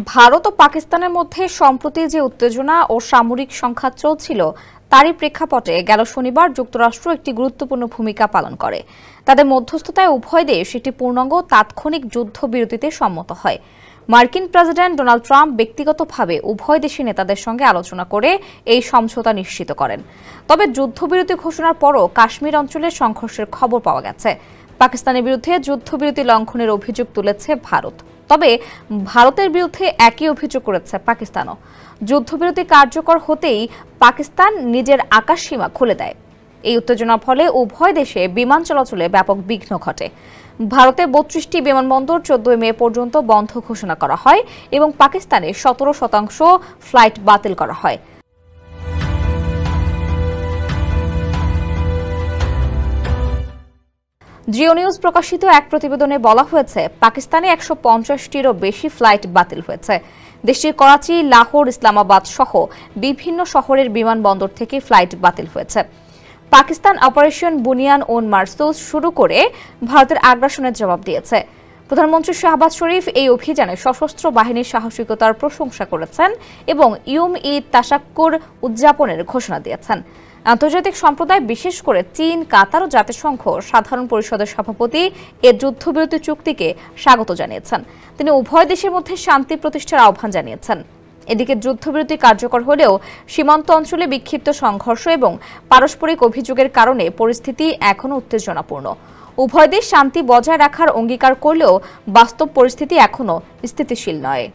ভারত ও পাকিস্তানের মধ্যে সম্প্রতি যে উত্তেজনা ও সামরিক সংঘাত চলছিল তারই প্রেক্ষাপটে গেল শনিবার যুক্তরাষ্ট্র একটি গুরুত্বপূর্ণ ভূমিকা পালন করে। তাদের মধ্যস্থতায় উভয় দেশ একটি পূর্ণাঙ্গ তাৎক্ষণিক যুদ্ধবিরতিতে সম্মত হয়। মার্কিন প্রেসিডেন্ট ডোনাল্ড ট্রাম্প ব্যক্তিগতভাবে উভয় দেশের নেতাদের সঙ্গে আলোচনা করে এই সমঝোতা নিশ্চিত করেন। তবে যুদ্ধবিরতি ঘোষণার পরও কাশ্মীর অঞ্চলে সংঘর্ষের খবর পাওয়া গেছে। পাকিস্তানের বিরুদ্ধে যুদ্ধবিরতি লঙ্ঘনের অভিযোগ তুলেছে ভারত। তবে ভারতের বিরুদ্ধে একই অভিযোগ করেছে পাকিস্তানও। যুদ্ধবিরতি কার্যকর হতেই পাকিস্তান নিজের আকাশসীমা খুলে দেয়। এই উত্তেজনার ফলে উভয় দেশে বিমান চলাচলে ব্যাপক বিঘ্ন ঘটে। ভারতে ৩২টি বিমানবন্দর ১৪ মে পর্যন্ত বন্ধ ঘোষণা করা হয় এবং পাকিস্তানে ১৭% ফ্লাইট বাতিল করা হয়। জিও নিউজ প্রকাশিত এক প্রতিবেদনে বলা হয়েছে, পাকিস্তানে ১৫০টিরও বেশি ফ্লাইট বাতিল হয়েছে। দেশটির করাচি, লাহোর, ইসলামাবাদ সহ বিভিন্ন শহরের বিমানবন্দর থেকে ফ্লাইট বাতিল হয়েছে। পাকিস্তান অপারেশন বুনিয়ান উন মারসুস শুরু করে ভারতের আগ্রাসনের জবাব দিয়েছে। প্রধানমন্ত্রী শাহবাজ শরীফ এই অভিযানে সশস্ত্র বাহিনীর সাহসিকতার প্রশংসা করেছেন এবং ইয়ুম-ই তাশাক্কুর উদযাপনের ঘোষণা দিয়েছেন। আন্তর্জাতিক সম্প্রদায়, বিশেষ করে চীন, কাতার ও জাতিসংঘ সাধারণ পরিষদের সভাপতি এ যুদ্ধবিরতি চুক্তিকে স্বাগত জানিয়েছেন। তিনি উভয় দেশের মধ্যে শান্তি প্রতিষ্ঠার আহ্বান জানিয়েছেন। এদিকে যুদ্ধবিরতি কার্যকর হলেও সীমান্ত অঞ্চলে বিক্ষিপ্ত সংঘর্ষ এবং পারস্পরিক অভিযোগের কারণে পরিস্থিতি এখনও উত্তেজনাপূর্ণ। উভয় দেশ শান্তি বজায় রাখার অঙ্গীকার করলেও বাস্তব পরিস্থিতি এখনও স্থিতিশীল নয়।